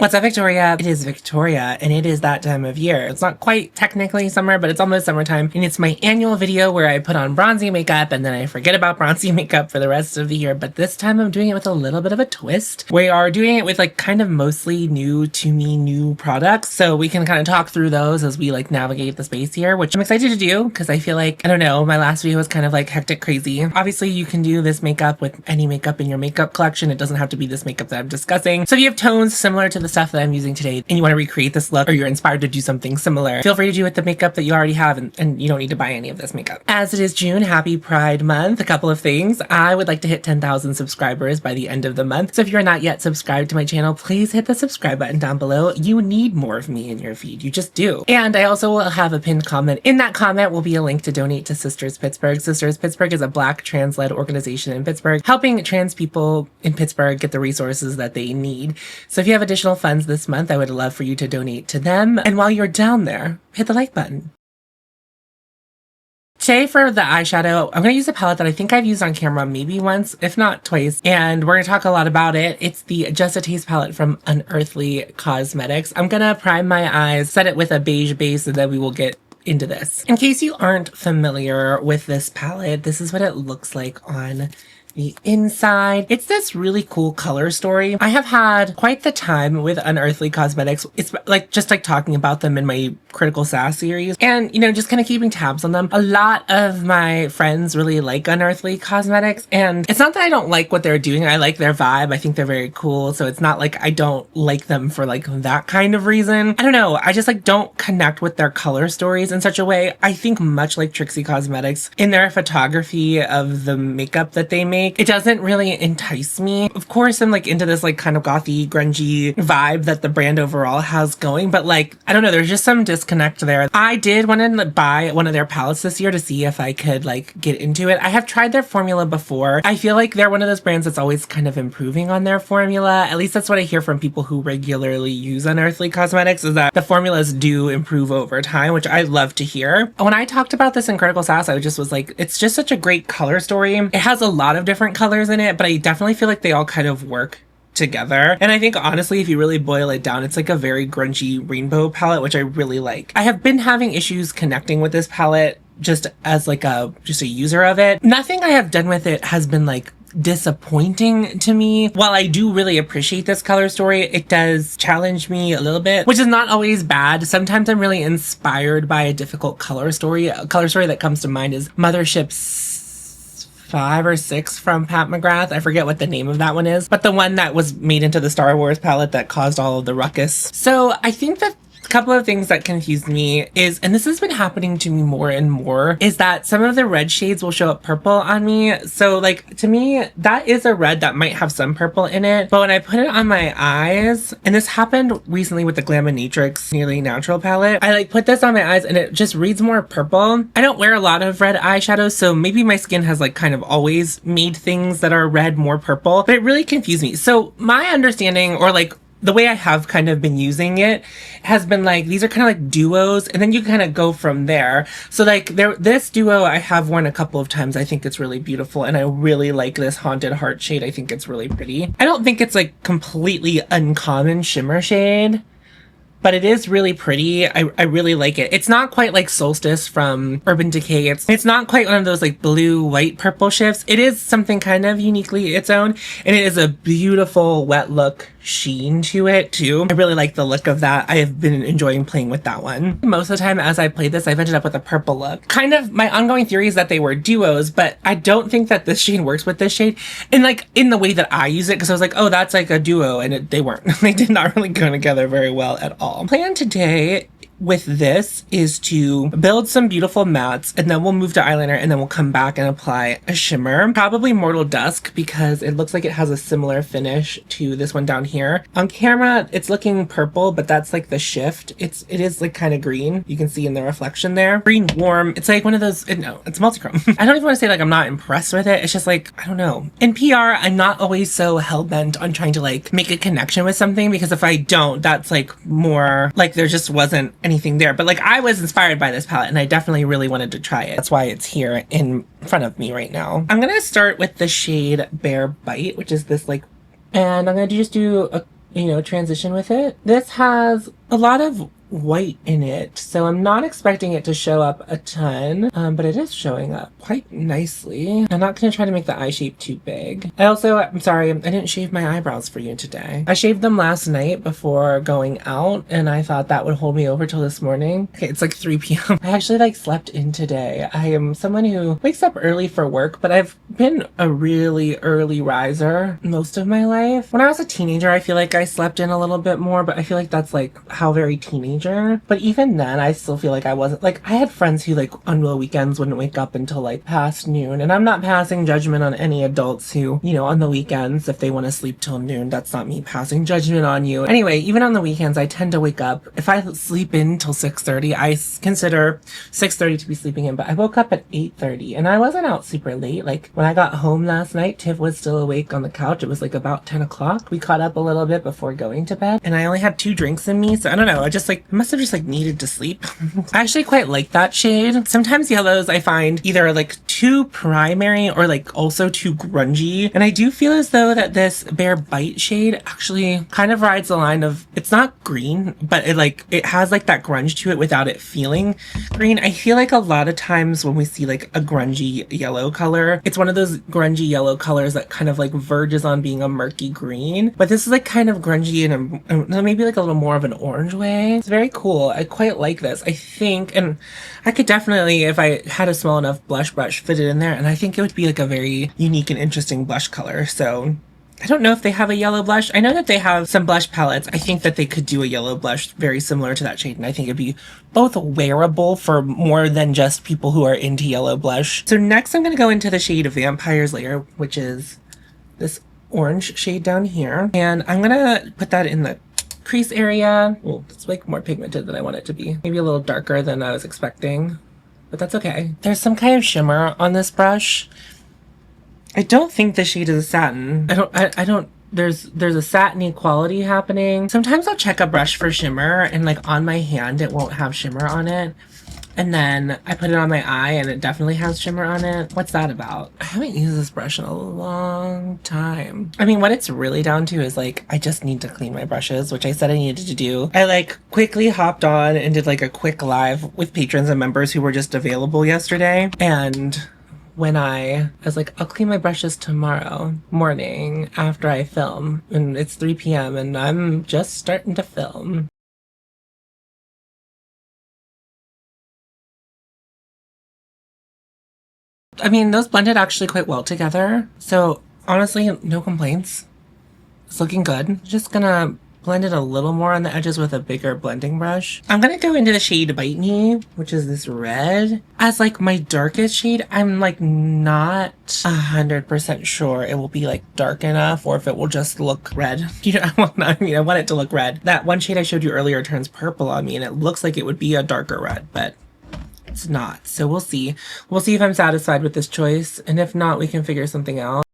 What's up, Victoria? It is Victoria, and it is that time of year. It's not quite technically summer, but it's almost summertime, and it's my annual video where I put on bronzy makeup, and then I forget about bronzy makeup for the rest of the year, but this time I'm doing it with a little bit of a twist. We are doing it with like kind of mostly new to me, new products, so we can kind of talk through those as we like navigate the space here, which I'm excited to do, because I feel like, I don't know, my last video was kind of like hectic crazy. Obviously, you can do this makeup with any makeup in your makeup collection. It doesn't have to be this makeup that I'm discussing. So if you have tones similar to the stuff that I'm using today and you want to recreate this look, or you're inspired to do something similar, feel free to do it with the makeup that you already have, and you don't need to buy any of this makeup. As it is June, happy Pride Month. A couple of things. I would like to hit 10,000 subscribers by the end of the month. So if you're not yet subscribed to my channel, please hit the subscribe button down below. You need more of me in your feed. You just do. And I also will have a pinned comment. In that comment will be a link to donate to Sisters Pittsburgh. Sisters Pittsburgh is a Black trans-led organization in Pittsburgh, helping trans people in Pittsburgh get the resources that they need. So if you have additional funds this month, I would love for you to donate to them. And while you're down there, hit the like button. Today for the eyeshadow, I'm going to use a palette that I think I've used on camera maybe once, if not twice, and we're going to talk a lot about it. It's the Just a Taste palette from Unearthly Cosmetics. I'm going to prime my eyes, set it with a beige base, and then we will get into this. In case you aren't familiar with this palette, this is what it looks like on the inside. It's this really cool color story. I have had quite the time with Unearthly Cosmetics. It's like just like talking about them in my Critical Sass series and, you know, just kind of keeping tabs on them. A lot of my friends really like Unearthly Cosmetics, and it's not that I don't like what they're doing. I like their vibe. I think they're very cool. So it's not like I don't like them for like that kind of reason. I don't know. I just like don't connect with their color stories in such a way. I think much like Trixie Cosmetics, in their photography of the makeup that they make, it doesn't really entice me. Of course, I'm like into this like kind of gothy, grungy vibe that the brand overall has going, but like, I don't know, there's just some disconnect there. I did want to buy one of their palettes this year to see if I could like get into it. I have tried their formula before. I feel like they're one of those brands that's always kind of improving on their formula. At least that's what I hear from people who regularly use Unearthly Cosmetics, is that the formulas do improve over time, which I love to hear. When I talked about this in Critical Sass, I just was like, it's just such a great color story. It has a lot of different colors in it, but I definitely feel like they all kind of work together. And I think honestly, if you really boil it down, it's like a very grungy rainbow palette, which I really like. I have been having issues connecting with this palette just as like a user of it. Nothing I have done with it has been like disappointing to me. While I do really appreciate this color story, it does challenge me a little bit, which is not always bad. Sometimes I'm really inspired by a difficult color story. A color story that comes to mind is Mothership's 5 or 6 from Pat McGrath. I forget what the name of that one is, but the one that was made into the Star Wars palette that caused all of the ruckus. So I think that a couple of things that confused me is, and this has been happening to me more and more, is that some of the red shades will show up purple on me. So like, to me, that is a red that might have some purple in it, but when I put it on my eyes, and this happened recently with the Glaminatrix Nearly Natural palette, I like put this on my eyes and it just reads more purple. I don't wear a lot of red eyeshadows, so maybe my skin has like kind of always made things that are red more purple, but it really confused me. So my understanding, or like the way I have kind of been using it, has been like, these are kind of like duos, and then you kind of go from there. So like this duo I have worn a couple of times. I think it's really beautiful, and I really like this Haunted Heart shade. I think it's really pretty. I don't think it's like completely uncommon shimmer shade, but it is really pretty. I really like it. It's not quite like Solstice from Urban Decay. It's not quite one of those like blue, white, purple shifts. It is something kind of uniquely its own, and it is a beautiful wet look sheen to it too. I really like the look of that. I have been enjoying playing with that one. Most of the time as I played this, I've ended up with a purple look. Kind of my ongoing theory is that they were duos, but I don't think that this shade works with this shade, and like in the way that I use it, because I was like, oh, that's like a duo, and they weren't. They did not really go together very well at all. Plan today with this is to build some beautiful mattes, and then we'll move to eyeliner, and then we'll come back and apply a shimmer. Probably Mortal Dusk, because it looks like it has a similar finish to this one down here. On camera, it's looking purple, but that's like the shift. It is like kind of green. You can see in the reflection there. Green Warm. It's like one of those, no, it's multichrome. I don't even want to say like I'm not impressed with it. It's just like, I don't know. In PR, I'm not always so hell-bent on trying to like make a connection with something, because if I don't, that's like more like there just wasn't anything there. But like, I was inspired by this palette, and I definitely really wanted to try it. That's why it's here in front of me right now. I'm gonna start with the shade Bare Bite, which is this like, and I'm gonna just do a you know, transition with it. This has a lot of white in it, so I'm not expecting it to show up a ton, but it is showing up quite nicely. I'm not going to try to make the eye shape too big. I'm sorry, I didn't shave my eyebrows for you today. I shaved them last night before going out, and I thought that would hold me over till this morning. Okay, it's like 3 p.m. I actually like slept in today. I am someone who wakes up early for work, but I've been a really early riser most of my life. When I was a teenager, I feel like I slept in a little bit more, but I feel like that's like how very teenager. But even then, I still feel like I wasn't, like, I had friends who like on the weekends wouldn't wake up until like past noon, and I'm not passing judgment on any adults who, you know, on the weekends, if they want to sleep till noon, that's not me passing judgment on you. Anyway, even on the weekends, I tend to wake up, if I sleep in till 6:30, I consider 6:30 to be sleeping in, but I woke up at 8:30, and I wasn't out super late. Like, when I got home last night, Tiff was still awake on the couch. It was like about 10 o'clock. We caught up a little bit before going to bed, and I only had 2 drinks in me, so I don't know, I just like I must have just like needed to sleep. I actually quite like that shade. Sometimes yellows I find either like too primary or like also too grungy, and I do feel as though that this Bare Bite shade actually kind of rides the line of, it's not green, but it has like that grunge to it without it feeling green. I feel like a lot of times when we see like a grungy yellow color, it's one of those grungy yellow colors that kind of like verges on being a murky green, but this is like kind of grungy in a maybe like a little more of an orange way. It's very cool. I quite like this. I think, and I could definitely, if I had a small enough blush brush, fit it in there, and I think it would be like a very unique and interesting blush color. So I don't know if they have a yellow blush. I know that they have some blush palettes. I think that they could do a yellow blush very similar to that shade, and I think it'd be both wearable for more than just people who are into yellow blush. So next I'm going to go into the shade Vampire's Lair, which is this orange shade down here, and I'm going to put that in the crease area. Well, it's like more pigmented than I want it to be. Maybe a little darker than I was expecting, but that's okay. There's some kind of shimmer on this brush. I don't think the shade is a satin. I don't, there's a satiny quality happening. Sometimes I'll check a brush for shimmer, and like on my hand, it won't have shimmer on it. And then I put it on my eye and it definitely has shimmer on it. What's that about? I haven't used this brush in a long time. I mean, what it's really down to is like, I just need to clean my brushes, which I said I needed to do. I like quickly hopped on and did like a quick live with patrons and members who were just available yesterday. And when I was like, I'll clean my brushes tomorrow morning after I film, and it's 3 p.m. and I'm just starting to film. I mean, those blended actually quite well together. So honestly, no complaints. It's looking good. Just gonna blend it a little more on the edges with a bigger blending brush. I'm gonna go into the shade Bite Me, which is this red. As like my darkest shade, I'm like not 100% sure it will be like dark enough or if it will just look red. You know, I want it to look red. That one shade I showed you earlier turns purple on me and it looks like it would be a darker red, but it's not. So we'll see. We'll see if I'm satisfied with this choice, and if not, we can figure something out.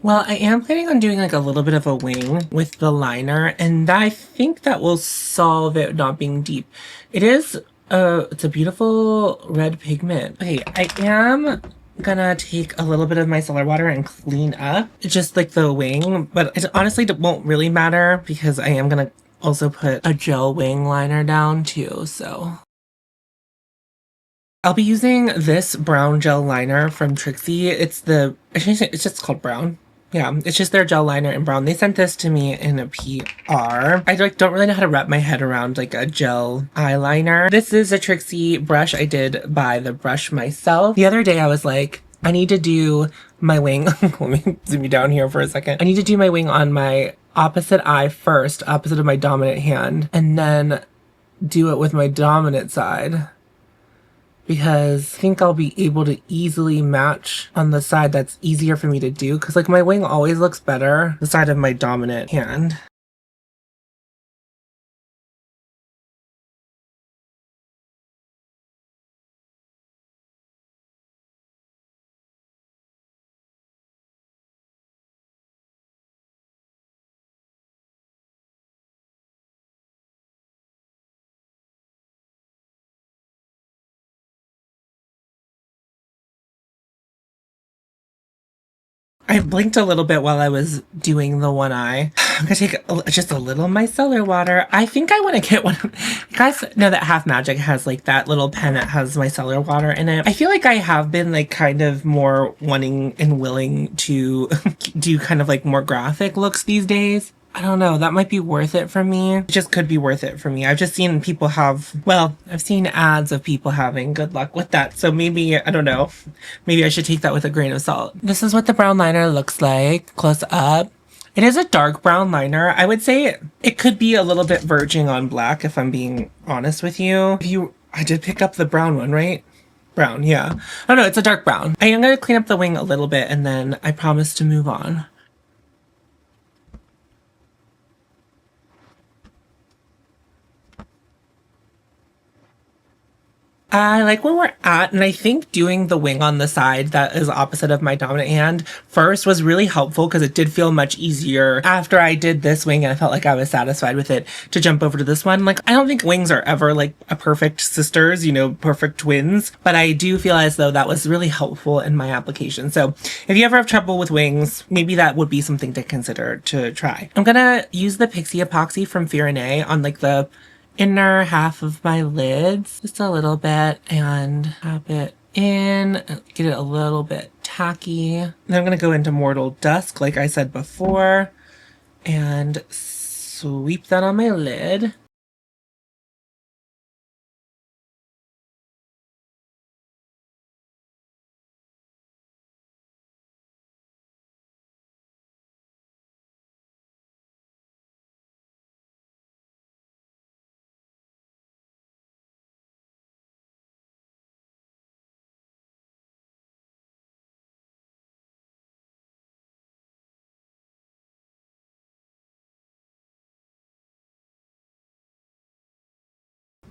Well, I am planning on doing like a little bit of a wing with the liner, and I think that will solve it not being deep. It's a beautiful red pigment. Okay, I am gonna take a little bit of my micellar water and clean up just like the wing, but it honestly won't really matter because I am gonna also put a gel wing liner down too, so. I'll be using this brown gel liner from Trixie. It's just called brown. Yeah, it's just their gel liner in brown. They sent this to me in a PR. I like don't really know how to wrap my head around like a gel eyeliner. This is a Trixie brush. I did buy the brush myself. The other day I was like, I need to do my wing. Let me zoom you down here for a second. I need to do my wing on my opposite eye first, opposite of my dominant hand, and then do it with my dominant side, because I think I'll be able to easily match on the side that's easier for me to do, because like my wing always looks better the side of my dominant hand. I blinked a little bit while I was doing the one eye. I'm gonna take just a little micellar water. I think I want to get one. You guys know that Half Magic has like that little pen that has micellar water in it. I feel like I have been like kind of more wanting and willing to do kind of like more graphic looks these days. I don't know, that might be worth it for me. It just could be worth it for me. I've just seen people have, well, I've seen ads of people having good luck with that. So maybe, I don't know, maybe I should take that with a grain of salt. This is what the brown liner looks like close up. It is a dark brown liner. I would say it could be a little bit verging on black if I'm being honest with you. I did pick up the brown one, right? Brown, yeah. Oh no, it's a dark brown. I am gonna clean up the wing a little bit and then I promise to move on. I like where we're at, and I think doing the wing on the side that is opposite of my dominant hand first was really helpful because it did feel much easier after I did this wing and I felt like I was satisfied with it to jump over to this one. Like, I don't think wings are ever like a perfect sisters, you know, perfect twins, but I do feel as though that was really helpful in my application. So if you ever have trouble with wings, maybe that would be something to consider to try. I'm gonna use the Pixie Epoxy from Fear on like the inner half of my lids just a little bit and tap it in, get it a little bit tacky. Then I'm going to go into Mortal Dusk like I said before and sweep that on my lid.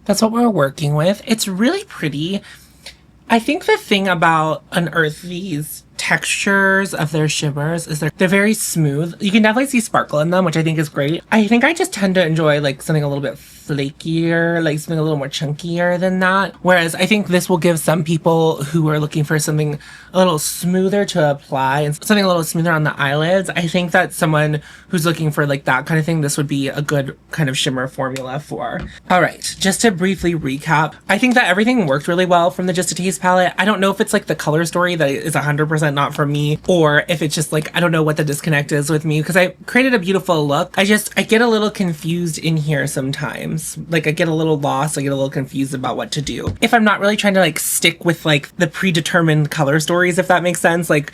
That's what we're working with. It's really pretty. I think the thing about Unearthly's textures of their shimmers is they're very smooth. You can definitely see sparkle in them, which I think is great. I think I just tend to enjoy like something a little bit flakier, like something a little more chunkier than that. Whereas I think this will give some people who are looking for something a little smoother to apply and something a little smoother on the eyelids. I think that someone who's looking for like that kind of thing, this would be a good kind of shimmer formula for. All right, just to briefly recap, I think that everything worked really well from the Just a Taste palette. I don't know if it's like the color story that is 100% not for me, or if it's just like, I don't know what the disconnect is with me, because I created a beautiful look. I get a little confused in here sometimes. Like I get a little lost, I get a little confused about what to do. If I'm not really trying to like stick with like the predetermined color stories, if that makes sense, like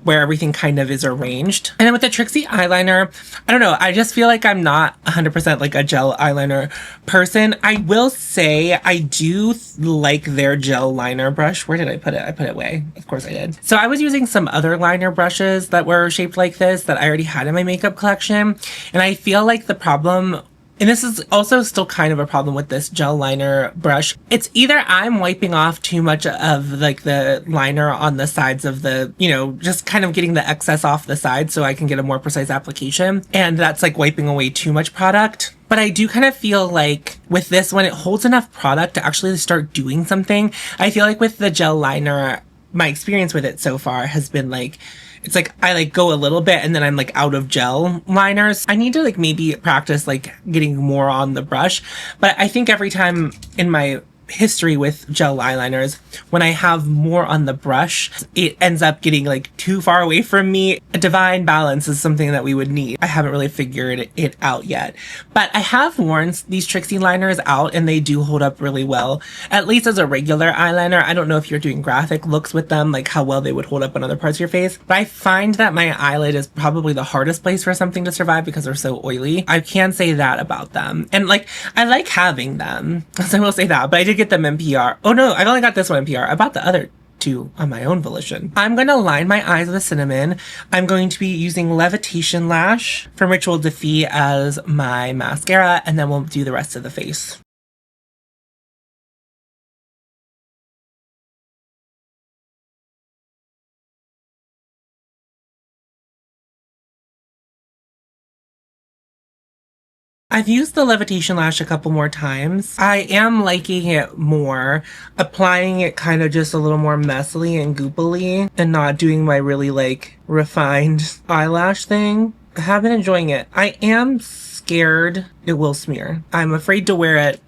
where everything kind of is arranged. And then with the Trixie eyeliner, I don't know, I just feel like I'm not 100% like a gel eyeliner person. I will say I do like their gel liner brush. Where did I put it? I put it away. Of course I did. So I was using some other liner brushes that were shaped like this that I already had in my makeup collection. And I feel like the problem, and this is also still kind of a problem with this gel liner brush, it's either I'm wiping off too much of like the liner on the sides of the, you know, just kind of getting the excess off the side so I can get a more precise application. And that's like wiping away too much product. But I do kind of feel like with this one, it holds enough product to actually start doing something. I feel like with the gel liner, my experience with it so far has been like, it's like I like go a little bit and then I'm like out of gel liners. I need to like maybe practice like getting more on the brush. But I think every time in my history with gel eyeliners, when I have more on the brush, it ends up getting like too far away from me. A divine balance is something that we would need. I haven't really figured it out yet, but I have worn these Trixie liners out and they do hold up really well, at least as a regular eyeliner. I don't know if you're doing graphic looks with them, like how well they would hold up on other parts of your face, but I find that my eyelid is probably the hardest place for something to survive because they're so oily. I can say that about them. And like, I like having them, so I will say that, but I did get them in PR. Oh no, I've only got this one in PR. I bought the other two on my own volition. I'm going to line my eyes with cinnamon. I'm going to be using Levitation Lash from Ritual Defeat as my mascara, and then we'll do the rest of the face. I've used the Levitation lash a couple more times. I am liking it more, applying it kind of just a little more messily and goopily and not doing my really like refined eyelash thing. I have been enjoying it. I am scared it will smear. I'm afraid to wear it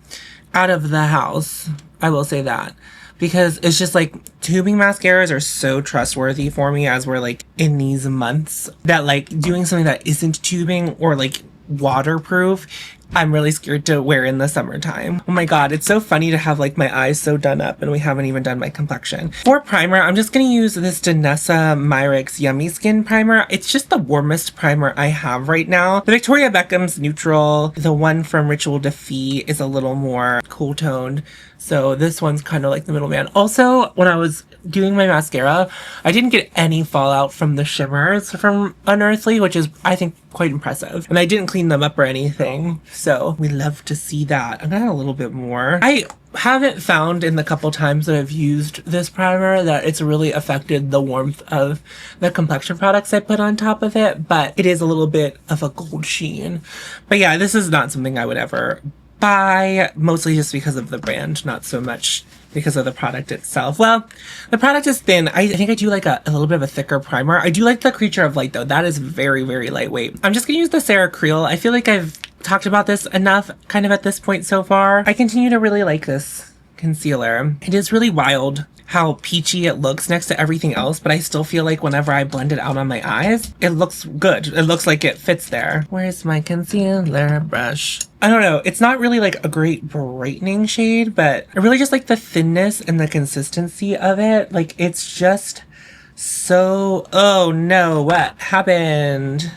out of the house. I will say that. Because it's just like tubing mascaras are so trustworthy for me as we're like in these months that like doing something that isn't tubing or like waterproof, I'm really scared to wear in the summertime. Oh my god, it's so funny to have like my eyes so done up and we haven't even done my complexion. For primer, I'm just gonna use this Dynasty Myricks Yummy Skin Primer. It's just the warmest primer I have right now. The Victoria Beckham's neutral. The one from Ritual Defeat is a little more cool toned. So this one's kind of like the middleman. Also, when I was doing my mascara, I didn't get any fallout from the shimmers from Unearthly, which is, I think, quite impressive. And I didn't clean them up or anything. So we love to see that. I'm gonna add a little bit more. I haven't found in the couple times that I've used this primer that it's really affected the warmth of the complexion products I put on top of it, but it is a little bit of a gold sheen. But yeah, this is not something I would ever buy, mostly just because of the brand, not so much because of the product itself. Well, the product is thin. I think I do like a little bit of a thicker primer. I do like the Creature of Light though. That is very, very lightweight. I'm just gonna use the Sarah Creel. I feel like I've talked about this enough kind of at this point so far. I continue to really like this concealer. It is really wild how peachy it looks next to everything else, but I still feel like whenever I blend it out on my eyes, it looks good. It looks like it fits there. Where's my concealer brush? I don't know. It's not really like a great brightening shade, but I really just like the thinness and the consistency of it. Like it's just so, oh no, what happened?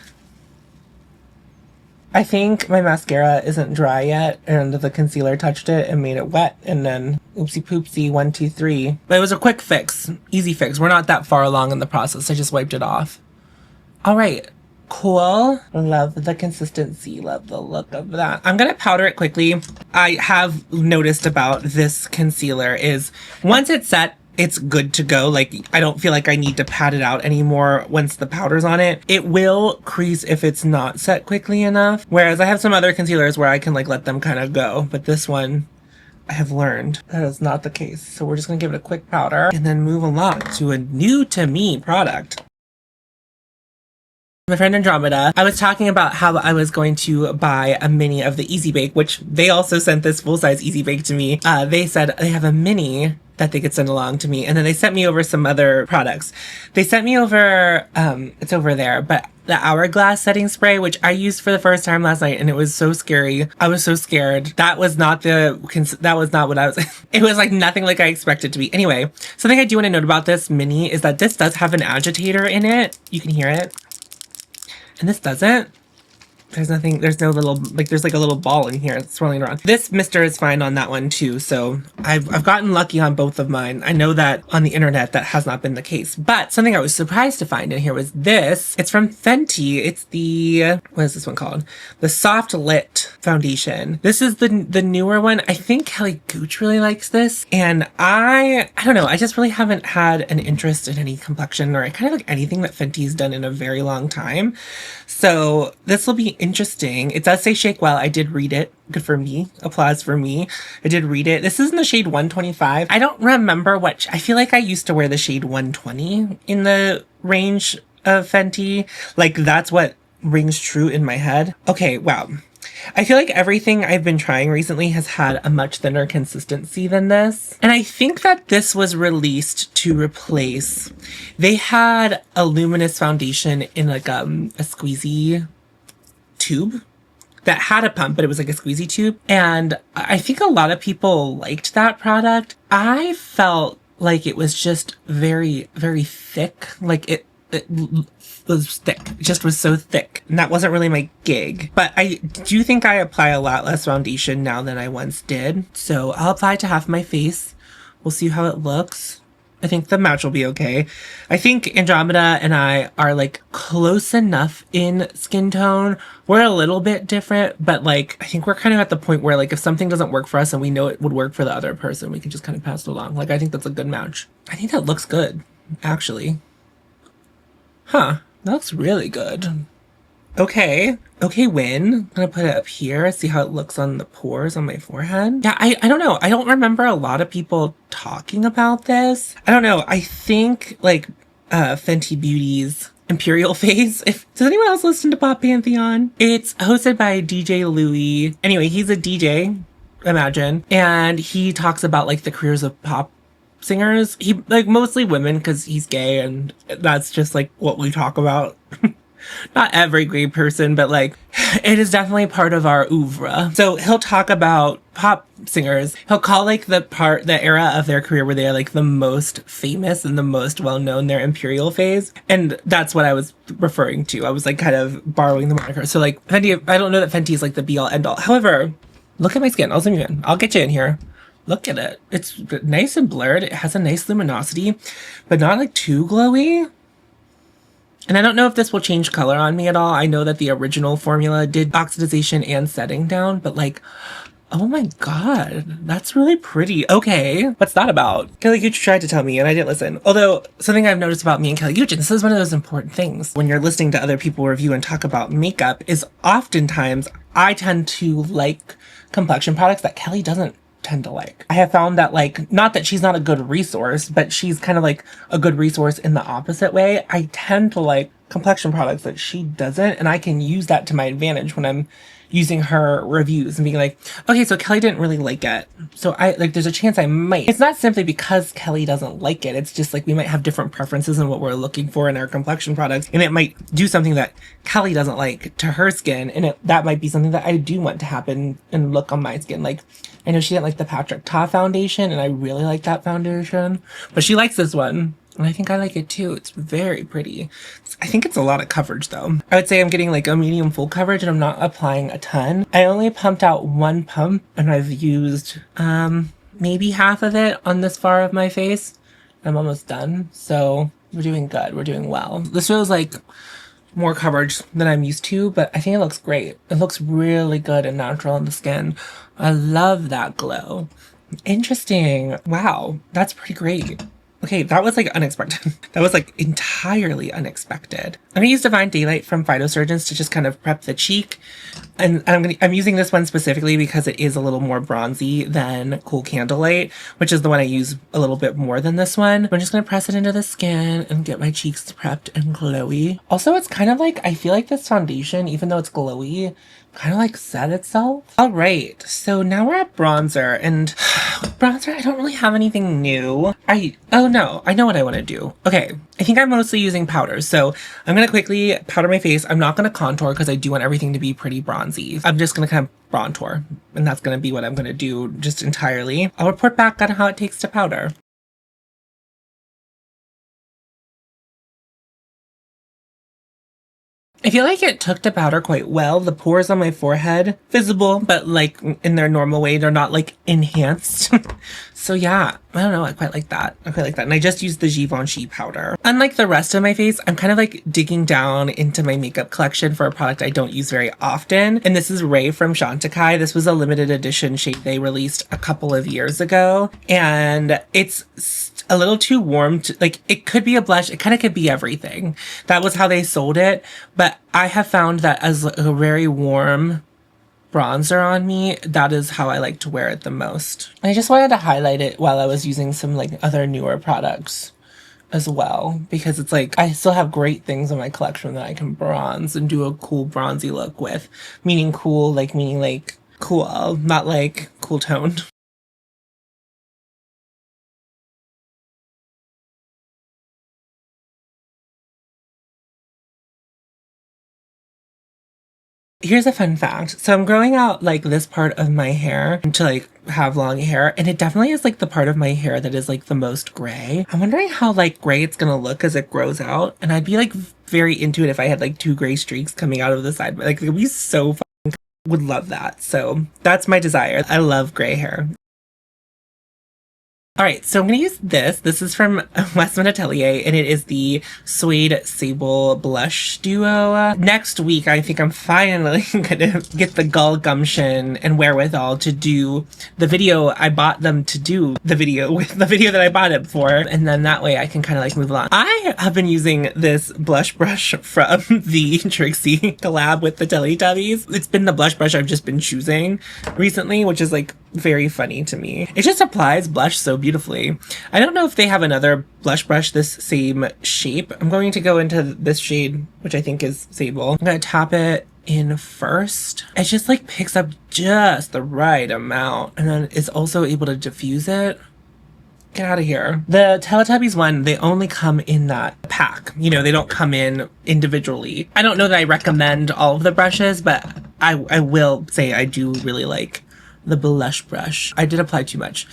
I think my mascara isn't dry yet and the concealer touched it and made it wet and then oopsie poopsie 1, 2, 3. But it was a quick fix, easy fix. We're not that far along in the process. I just wiped it off. All right, cool. Love the consistency, love the look of that. I'm gonna powder it quickly. I have noticed about this concealer is once it's set, it's good to go. Like, I don't feel like I need to pat it out anymore once the powder's on it. It will crease if it's not set quickly enough. Whereas I have some other concealers where I can like let them kind of go. But this one, I have learned that is not the case. So we're just gonna give it a quick powder and then move along to a new to me product. My friend Andromeda, I was talking about how I was going to buy a mini of the Easy Bake, which they also sent this full-size Easy Bake to me. They said they have a mini that they could send along to me. And then they sent me over some other products. They sent me over, it's over there, but the Hourglass setting spray, which I used for the first time last night, and it was so scary. I was so scared. That was not what I was, it was like nothing like I expected to be. Anyway, something I do want to note about this mini is that this does have an agitator in it. You can hear it. And this doesn't. There's nothing, there's no little, like there's like a little ball in here swirling around. This mister is fine on that one too. So I've gotten lucky on both of mine. I know that on the internet that has not been the case, but something I was surprised to find in here was this. It's from Fenty. It's the, what is this one called? The Soft Lit Foundation. This is the newer one. I think Kelly Gooch really likes this. And I don't know. I just really haven't had an interest in any complexion or kind of like anything that Fenty's done in a very long time. So this will be interesting. It does say shake well. I did read it. Good for me. Applause for me. I did read it. This is in the shade 125. I don't remember what, I feel like I used to wear the shade 120 in the range of Fenty. Like that's what rings true in my head. Okay, wow. I feel like everything I've been trying recently has had a much thinner consistency than this. And I think that this was released to replace, they had a Luminous foundation in like a squeezy tube that had a pump, but it was like a squeezy tube. And I think a lot of people liked that product. I felt like it was just very, very thick. Like it was thick. It just was so thick. And that wasn't really my gig. But I do think I apply a lot less foundation now than I once did. So I'll apply to half my face. We'll see how it looks. I think the match will be okay. I think Andromeda and I are like close enough in skin tone. We're a little bit different, but like I think we're kind of at the point where like if something doesn't work for us and we know it would work for the other person, we can just kind of pass it along. Like I think that's a good match. I think that looks good, actually. Huh, that looks really good. Okay. Okay, Win. I'm gonna put it up here, see how it looks on the pores on my forehead. Yeah, I don't know. I don't remember a lot of people talking about this. I don't know. I think like Fenty Beauty's Imperial Face. Does anyone else listen to Pop Pantheon? It's hosted by DJ Louie. Anyway, he's a DJ, imagine. And he talks about like the careers of pop singers. He like mostly women because he's gay and that's just like what we talk about. Not every gay person, but like it is definitely part of our oeuvre. So he'll talk about pop singers. He'll call like the era of their career where they're like the most famous and the most well-known, their Imperial phase. And that's what I was referring to. I was like kind of borrowing the moniker. So like Fenty, I don't know that Fenty is like the be all end all. However, look at my skin. I'll zoom you in. I'll get you in here. Look at it. It's nice and blurred. It has a nice luminosity, but not like too glowy. And I don't know if this will change color on me at all. I know that the original formula did oxidization and setting down, but like, oh my god, that's really pretty. Okay, what's that about? Kelly Gooch tried to tell me and I didn't listen. Although, something I've noticed about me and Kelly Gooch, and this is one of those important things when you're listening to other people review and talk about makeup, is oftentimes I tend to like complexion products that Kelly doesn't tend to like. I have found that like, not that she's not a good resource, but she's kind of like a good resource in the opposite way. I tend to like complexion products that she doesn't, and I can use that to my advantage when I'm using her reviews and being like, okay, so Kelly didn't really like it, so I like there's a chance I might. It's not simply because Kelly doesn't like it, it's just like we might have different preferences in what we're looking for in our complexion products, and it might do something that Kelly doesn't like to her skin, and that might be something that I do want to happen and look on my skin. Like I know she didn't like the Patrick Ta foundation, and I really like that foundation, but she likes this one. And I think I like it too. It's very pretty. I think it's a lot of coverage though. I would say I'm getting like a medium full coverage and I'm not applying a ton. I only pumped out one pump and I've used maybe half of it on this far of my face. I'm almost done. So we're doing good. We're doing well. This feels like more coverage than I'm used to, but I think it looks great. It looks really good and natural on the skin. I love that glow. Interesting. Wow, that's pretty great. Okay, that was like unexpected. That was like entirely unexpected. I'm gonna use Divine Daylight from Phytosurgeons to just kind of prep the cheek. And I'm using this one specifically because it is a little more bronzy than Cool Candlelight, which is the one I use a little bit more than this one. I'm just gonna press it into the skin and get my cheeks prepped and glowy. Also, it's kind of like, I feel like this foundation, even though it's glowy, kind of like set itself. All right, so now we're at bronzer, and bronzer, I don't really have anything new. Oh no, I know what I want to do. Okay, I think I'm mostly using powders, so I'm gonna quickly powder my face. I'm not gonna contour because I do want everything to be pretty bronzy. I'm just gonna kind of bronzer, and that's gonna be what I'm gonna do just entirely. I'll report back on how it takes to powder. I feel like it took to powder quite well. The pores on my forehead, visible, but like in their normal way, they're not like enhanced. So yeah, I don't know, I quite like that. I quite like that. And I just used the Givenchy powder. Unlike the rest of my face, I'm kind of like digging down into my makeup collection for a product I don't use very often. And this is Ray from Chantecaille. This was a limited edition shade they released a couple of years ago. And it's a little too warm to, like, it could be a blush. It kind of could be everything. That was how they sold it. But I have found that as a very warm bronzer on me, that is how I like to wear it the most. I just wanted to highlight it while I was using some like other newer products as well, because it's like I still have great things in my collection that I can bronze and do a cool bronzy look with. Meaning cool, like meaning like cool, not like cool toned. Here's a fun fact. So I'm growing out like this part of my hair to like have long hair, and it definitely is like the part of my hair that is like the most gray. I'm wondering how like gray it's gonna look as it grows out, and I'd be like very into it if I had like two gray streaks coming out of the side. But like it would be so fun. Would love that. So that's my desire. I love gray hair. All right, so I'm going to use this. This is from Westman Atelier, and it is the Suede Sable Blush Duo. Next week, I think I'm finally going to get the gumption and wherewithal to do the video I bought them to do the video with the video that I bought it for. And then that way I can kind of like move along. I have been using this blush brush from the Trixie collab with the Teletubbies. It's been the blush brush I've just been choosing recently, which is like very funny to me. It just applies blush so beautifully. I don't know if they have another blush brush this same shape. I'm going to go into this shade, which I think is Sable. I'm going to tap it in first. It just like picks up just the right amount and then is also able to diffuse it. Get out of here. The Teletubbies one, they only come in that pack. You know, they don't come in individually. I don't know that I recommend all of the brushes, but I will say I do really like the blush brush. I did apply too much.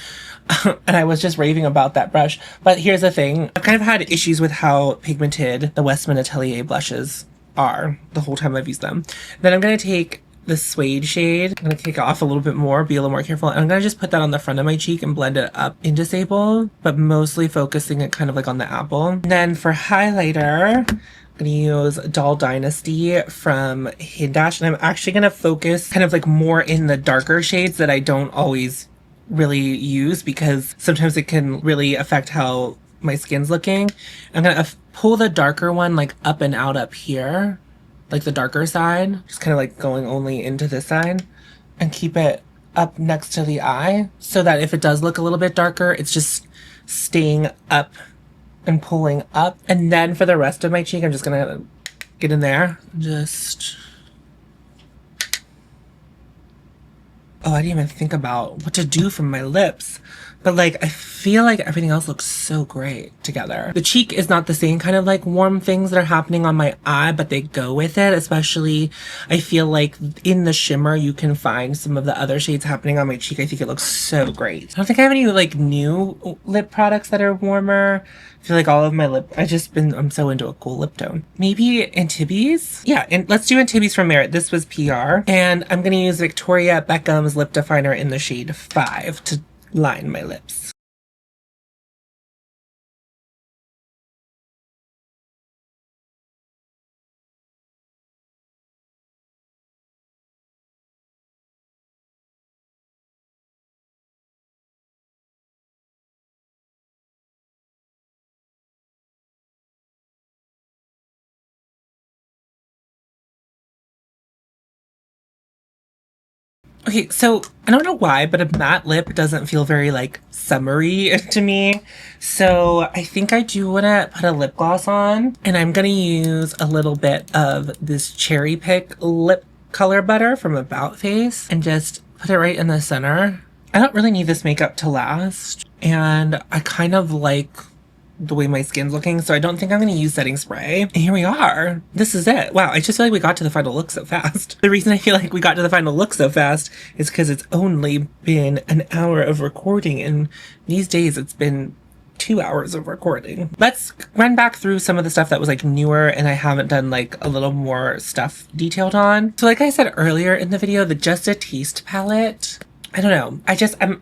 And I was just raving about that brush. But here's the thing. I've kind of had issues with how pigmented the Westman Atelier blushes are the whole time I've used them. Then I'm going to take the Suede shade. I'm going to take it off a little bit more, be a little more careful. And I'm going to just put that on the front of my cheek and blend it up into Sable, but mostly focusing it kind of like on the apple. And then for highlighter, I'm going to use Doll Dynasty from HINDASH. And I'm actually going to focus kind of like more in the darker shades that I don't always really use because sometimes it can really affect how my skin's looking. I'm going to pull the darker one like up and out up here, like the darker side, just kind of like going only into this side, and keep it up next to the eye so that if it does look a little bit darker, it's just staying up and pulling up. And then for the rest of my cheek, I'm just gonna get in there. Just, oh, I didn't even think about what to do from my lips. But like, I feel like everything else looks so great together. The cheek is not the same kind of like warm things that are happening on my eye, but they go with it. Especially, I feel like in the shimmer, you can find some of the other shades happening on my cheek. I think it looks so great. I don't think I have any like new lip products that are warmer. I feel like all of my I'm so into a cool lip tone. Maybe Antibes? Yeah, and let's do Antibes from Merit. This was PR. And I'm gonna use Victoria Beckham's lip definer in the shade 5 to line my lips. Okay, so I don't know why, but a matte lip doesn't feel very like summery to me. So I think I do want to put a lip gloss on, and I'm going to use a little bit of this Cherry Pick lip color butter from About Face and just put it right in the center. I don't really need this makeup to last, and I kind of like the way my skin's looking, so I don't think I'm going to use setting spray. And here we are. This is it. Wow, I just feel like we got to the final look so fast. The reason I feel like we got to the final look so fast is because it's only been an hour of recording, and these days it's been 2 hours of recording. Let's run back through some of the stuff that was like newer and I haven't done like a little more stuff detailed on. So like I said earlier in the video, the Just a Taste palette, I don't know.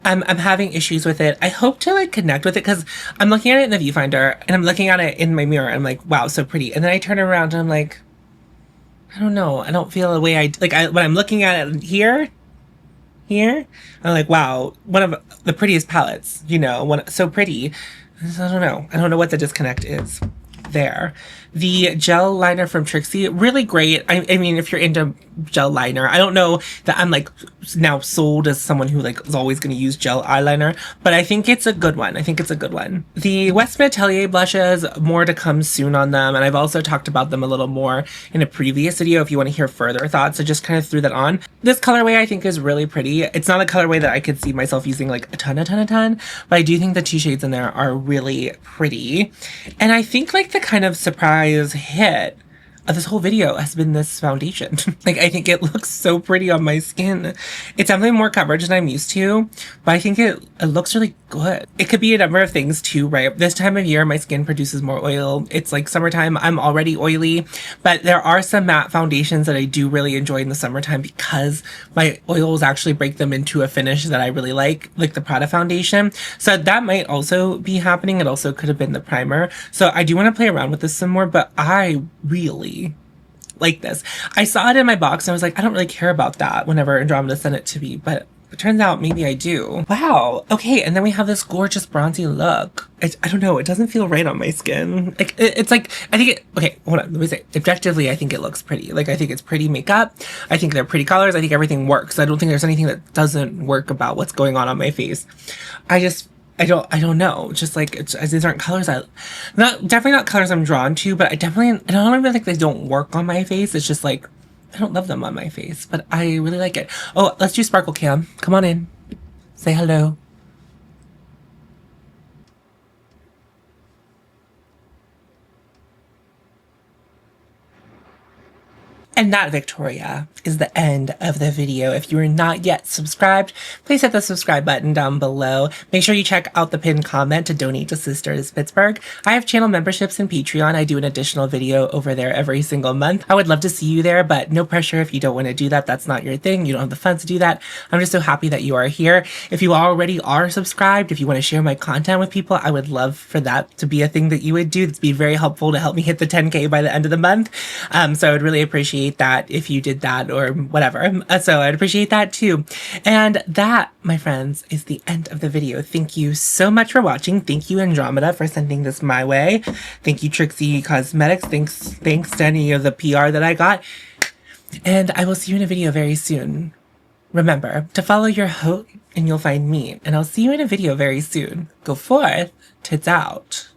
I'm having issues with it. I hope to like connect with it because I'm looking at it in the viewfinder and I'm looking at it in my mirror and I'm like, wow, so pretty. And then I turn around and I'm like, I don't know. I don't feel the way when I'm looking at it here, I'm like, wow, one of the prettiest palettes, you know, so pretty. I don't know. I don't know what the disconnect is there. The gel liner from Trixie, really great. I mean, if you're into gel liner, I don't know that I'm like now sold as someone who like is always going to use gel eyeliner, but I think it's a good one. The Westman Atelier blushes, more to come soon on them, and I've also talked about them a little more in a previous video if you want to hear further thoughts. So just kind of threw that on. This colorway I think is really pretty. It's not a colorway that I could see myself using like a ton, but I do think the 2 shades in there are really pretty. And I think like the kind of surprise hit of this whole video has been this foundation. Like, I think it looks so pretty on my skin. It's definitely more coverage than I'm used to, but I think it looks really good. It could be a number of things too, right? This time of year, my skin produces more oil. It's like summertime. I'm already oily, but there are some matte foundations that I do really enjoy in the summertime because my oils actually break them into a finish that I really like the Prada foundation. So that might also be happening. It also could have been the primer. So I do want to play around with this some more, but I really like this. I saw it in my box and I was like, I don't really care about that whenever Andromeda sent it to me, but it turns out maybe I do. Wow. Okay, and then we have this gorgeous bronzy look. I don't know, it doesn't feel right on my skin. Like, it's like, I think it, okay, hold on, let me say, objectively, I think it looks pretty. Like, I think it's pretty makeup. I think they're pretty colors. I think everything works. I don't think there's anything that doesn't work about what's going on my face. I don't know. Just like, these aren't colors definitely not colors I'm drawn to, but I don't even think they don't work on my face. It's just like, I don't love them on my face, but I really like it. Oh, let's do Sparkle Cam. Come on in. Say hello. And that, Victoria, is the end of the video. If you are not yet subscribed, please hit the subscribe button down below. Make sure you check out the pinned comment to donate to Sisters Pittsburgh. I have channel memberships in Patreon. I do an additional video over there every single month. I would love to see you there, but no pressure if you don't want to do that. That's not your thing. You don't have the funds to do that. I'm just so happy that you are here. If you already are subscribed, if you want to share my content with people, I would love for that to be a thing that you would do. It'd be very helpful to help me hit the 10K by the end of the month. So I would really appreciate that if you did that or whatever. So I'd appreciate that too. And that, my friends, is the end of the video. Thank you so much for watching. Thank you, Andromeda, for sending this my way. Thank you, Trixie Cosmetics. Thanks to any of the PR that I got. And I will see you in a video very soon. Remember to follow your hope and you'll find me. And I'll see you in a video very soon. Go forth, tits out.